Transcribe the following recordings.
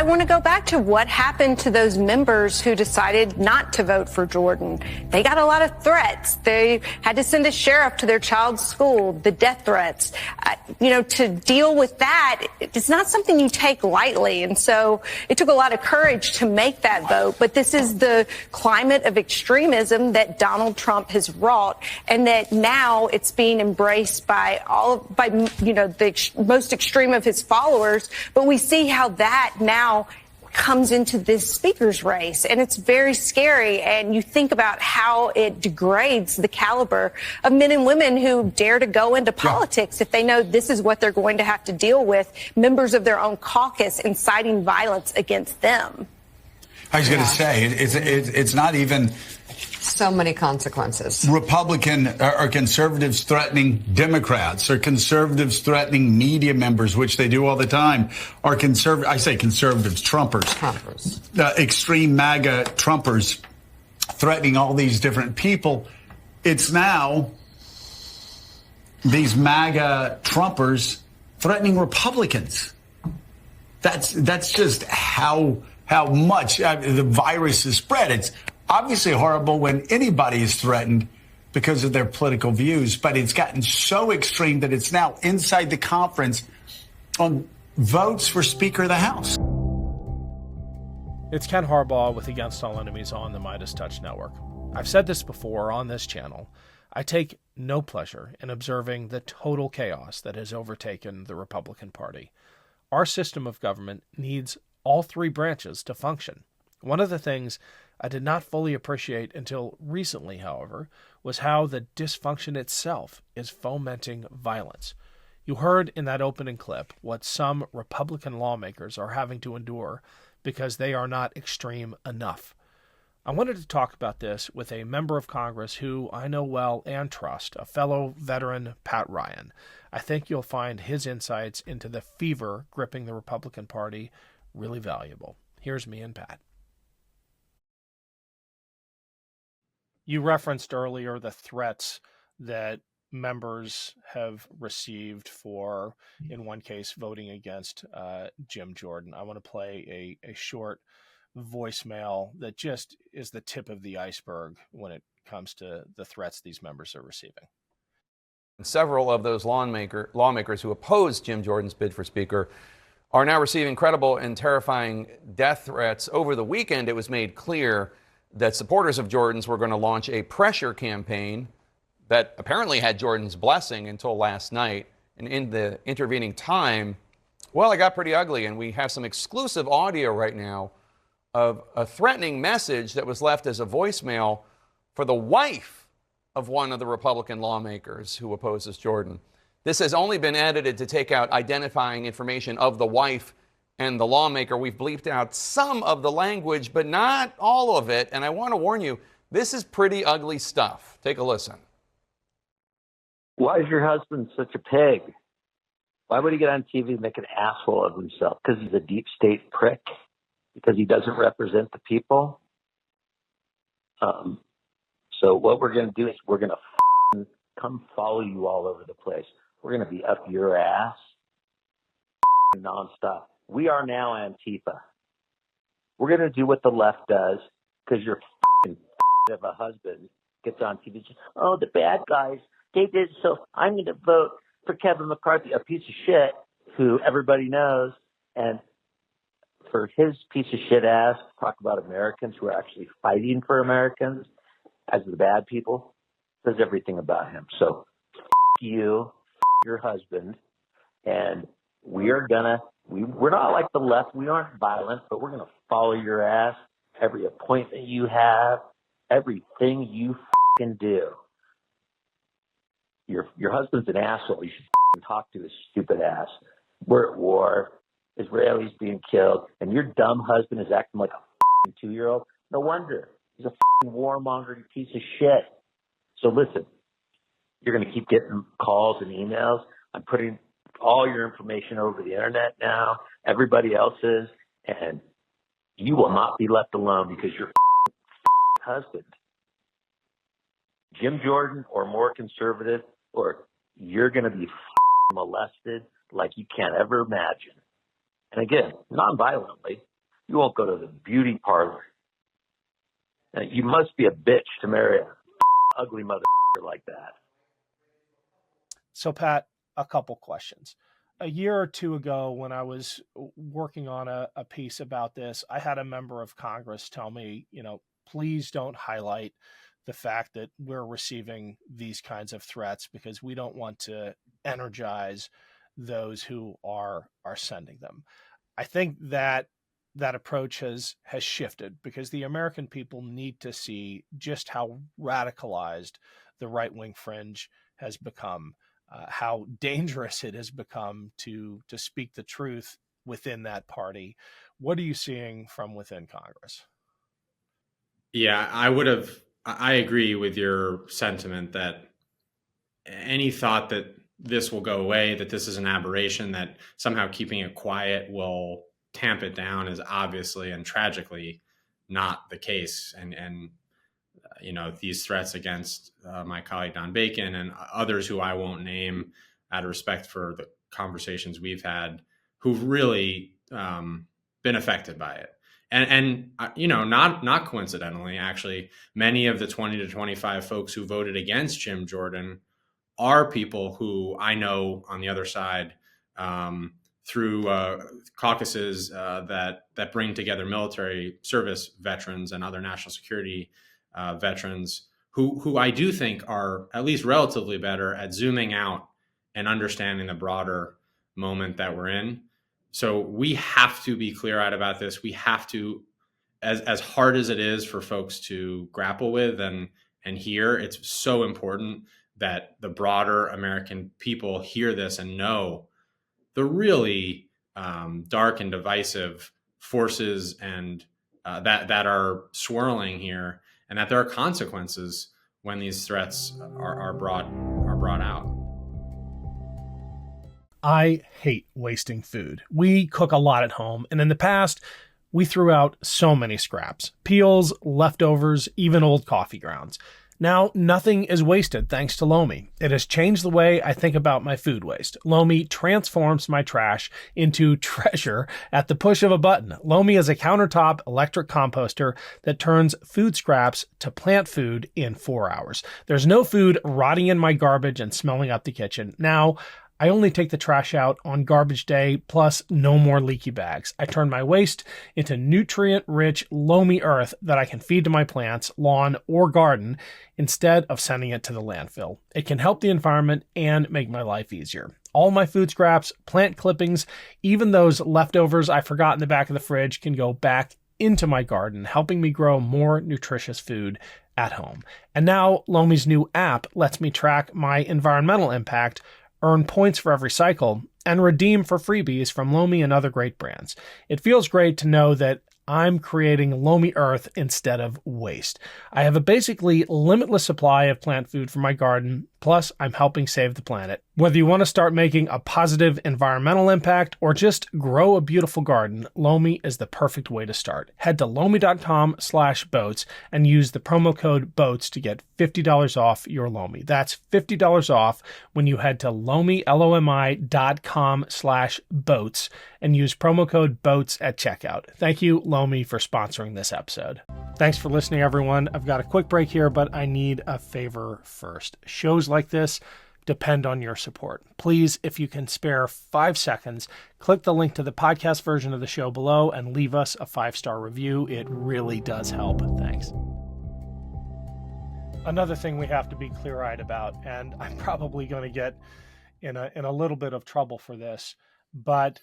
I want to go back to what happened to those members who decided not to vote for Jordan. They got a lot of threats. They had to send a sheriff to their child's school, the death threats. To deal with that, it's not something you take lightly. And so it took a lot of courage to make that vote. But this is the climate of extremism that Donald Trump has wrought, and that now it's being embraced by the most extreme of his followers. But we see how that now comes into this speaker's race, and it's very scary. And you think about how it degrades the caliber of men and women who dare to go into politics if they know this is what they're going to have to deal with, members of their own caucus inciting violence against them. I was going to say, it's not even so many consequences. Republican or conservatives threatening Democrats, or conservatives threatening media members, which they do all the time, or I say conservatives, Trumpers. Extreme MAGA Trumpers threatening all these different people. It's now these MAGA Trumpers threatening Republicans. That's just how much the virus is spread. It's obviously horrible when anybody is threatened because of their political views, but it's gotten so extreme that it's now inside the conference on votes for Speaker of the House. It's Ken Harbaugh with Against All Enemies on the MeidasTouch Network. I've said this before on this channel. I take no pleasure in observing the total chaos that has overtaken the Republican Party. Our system of government needs all three branches to function. One of the things I did not fully appreciate until recently, however, was how the dysfunction itself is fomenting violence. You heard in that opening clip what some Republican lawmakers are having to endure because they are not extreme enough. I wanted to talk about this with a member of Congress who I know well and trust, a fellow veteran, Pat Ryan. I think you'll find his insights into the fever gripping the Republican Party really valuable. Here's me and Pat. You referenced earlier the threats that members have received for, in one case, voting against Jim Jordan. I want to play a short voicemail that just is the tip of the iceberg when it comes to the threats these members are receiving. Several of those lawmakers who opposed Jim Jordan's bid for Speaker are now receiving credible and terrifying death threats. Over the weekend, it was made clear that supporters of Jordan's were going to launch a pressure campaign that apparently had Jordan's blessing until last night. And in the intervening time, well, it got pretty ugly. And we have some exclusive audio right now of a threatening message that was left as a voicemail for the wife of one of the Republican lawmakers who opposes Jordan. This has only been edited to take out identifying information of the wife and the lawmaker. We've bleeped out some of the language, but not all of it. And I want to warn you, this is pretty ugly stuff. Take a listen. Why is your husband such a pig? Why would he get on TV and make an asshole of himself? Because he's a deep state prick? Because he doesn't represent the people? So what we're going to do is we're going to come follow you all over the place. We're going to be up your ass nonstop. We are now Antifa. We're going to do what the left does because your of a husband gets on TV. Oh, the bad guys, they did so. I'm going to vote for Kevin McCarthy, a piece of shit who everybody knows. And for his piece of shit ass, talk about Americans who are actually fighting for Americans as the bad people, says everything about him. So you, your husband, and we're not like the left. We aren't violent, but we're going to follow your ass. Every appointment you have, everything you do. Your husband's an asshole. You should talk to his stupid ass. We're at war. Israelis being killed, and your dumb husband is acting like a 2-year-old. No wonder. He's a warmongering piece of shit. So listen, you're going to keep getting calls and emails. I'm putting all your information over the internet now. Everybody else is, and you will not be left alone because your husband, Jim Jordan, or more conservative, or you're going to be molested like you can't ever imagine. And again, non-violently. You won't go to the beauty parlor. You must be a bitch to marry a ugly mother like that. So, Pat, a couple questions. A year or two ago, when I was working on a piece about this, I had a member of Congress tell me, please don't highlight the fact that we're receiving these kinds of threats because we don't want to energize those who are sending them. I think that approach has shifted because the American people need to see just how radicalized the right-wing fringe has become, how dangerous it has become to speak the truth within that party. What are you seeing from within Congress? Yeah, I agree with your sentiment that any thought that this will go away, that this is an aberration, that somehow keeping it quiet will tamp it down is obviously and tragically not the case. And these threats against my colleague Don Bacon and others who I won't name out of respect for the conversations we've had, who've really been affected by it. And not coincidentally, actually, many of the 20 to 25 folks who voted against Jim Jordan are people who I know on the other side through caucuses that bring together military service veterans and other national security veterans who I do think are at least relatively better at zooming out and understanding the broader moment that we're in. So we have to be clear-eyed about this. We have to, as hard as it is for folks to grapple with and hear, it's so important that the broader American people hear this and know the really dark and divisive forces and that are swirling here, and that there are consequences when these threats are brought out. I hate wasting food. We cook a lot at home, and in the past, we threw out so many scraps, peels, leftovers, even old coffee grounds. Now, nothing is wasted thanks to Lomi. It has changed the way I think about my food waste. Lomi transforms my trash into treasure at the push of a button. Lomi is a countertop electric composter that turns food scraps to plant food in 4 hours. There's no food rotting in my garbage and smelling up the kitchen. Now, I only take the trash out on garbage day, plus no more leaky bags. I turn my waste into nutrient-rich Lomi earth that I can feed to my plants, lawn, or garden instead of sending it to the landfill. It can help the environment and make my life easier. All my food scraps, plant clippings, even those leftovers I forgot in the back of the fridge can go back into my garden, helping me grow more nutritious food at home. And now Lomi's new app lets me track my environmental impact, earn points for every cycle, and redeem for freebies from Lomi and other great brands. It feels great to know that I'm creating Lomi Earth instead of waste. I have a basically limitless supply of plant food for my garden, plus I'm helping save the planet. Whether you want to start making a positive environmental impact or just grow a beautiful garden, Lomi is the perfect way to start. Head to lomi.com/boats and use the promo code BOATS to get $50 off your Lomi. That's $50 off when you head to lomi.com/boats and use promo code BOATS at checkout. Thank you, Lomi, for sponsoring this episode. Thanks for listening, everyone. I've got a quick break here, but I need a favor first. Shows like this depend on your support. Please, if you can spare 5 seconds, click the link to the podcast version of the show below and leave us a 5-star review. It really does help. Thanks. Another thing we have to be clear-eyed about, and I'm probably going to get in a little bit of trouble for this, but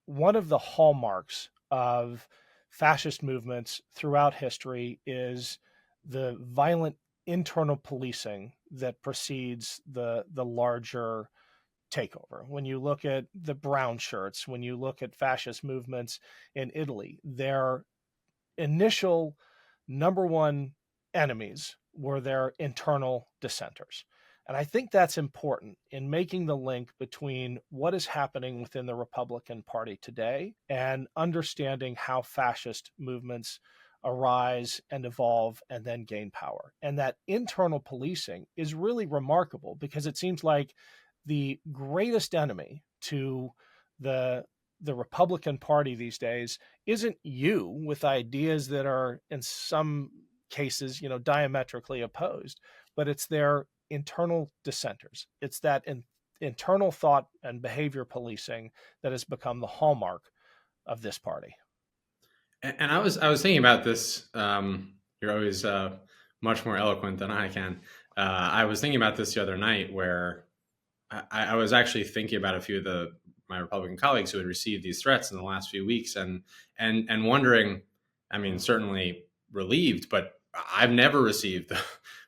one of the hallmarks of fascist movements throughout history is the violent internal policing that precedes the larger takeover. When you look at the brown shirts, when you look at fascist movements in Italy, their initial number one enemies were their internal dissenters. And I think that's important in making the link between what is happening within the Republican Party today and understanding how fascist movements arise and evolve and then gain power. And that internal policing is really remarkable because it seems like the greatest enemy to the the Republican Party these days isn't you with ideas that are in some cases, diametrically opposed, but it's their internal dissenters. It's that internal thought and behavior policing that has become the hallmark of this party. And I was thinking about this. You're always much more eloquent than I can. I was thinking about this the other night, where I was actually thinking about a few of my Republican colleagues who had received these threats in the last few weeks, and wondering. I mean, certainly relieved, but I've never received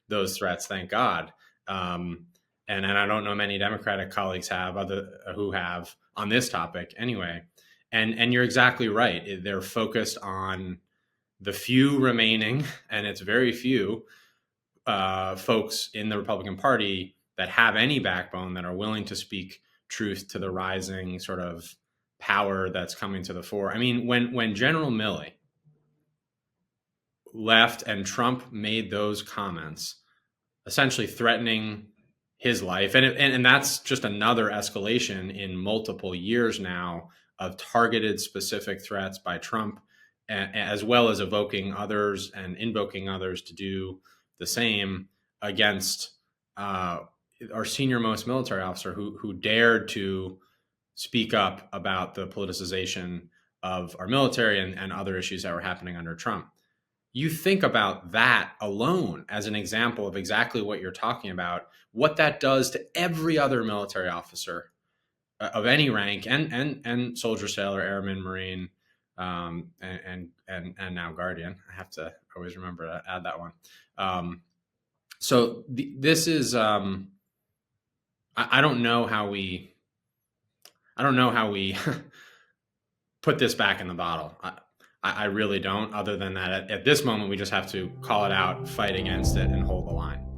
those threats, thank God. And I don't know many Democratic colleagues who have on this topic anyway. And you're exactly right. They're focused on the few remaining, and it's very few folks in the Republican Party that have any backbone, that are willing to speak truth to the rising sort of power that's coming to the fore. I mean, when General Milley left and Trump made those comments, essentially threatening his life, and that's just another escalation in multiple years now of targeted specific threats by Trump, as well as evoking others and invoking others to do the same against our senior most military officer who dared to speak up about the politicization of our military and other issues that were happening under Trump. You think about that alone as an example of exactly what you're talking about, what that does to every other military officer of any rank, and soldier, sailor, airman, Marine, and now Guardian. I have to always remember to add that one. So this is I don't know how we put this back in the bottle. I really don't, other than that at this moment we just have to call it out, fight against it, and hold the line.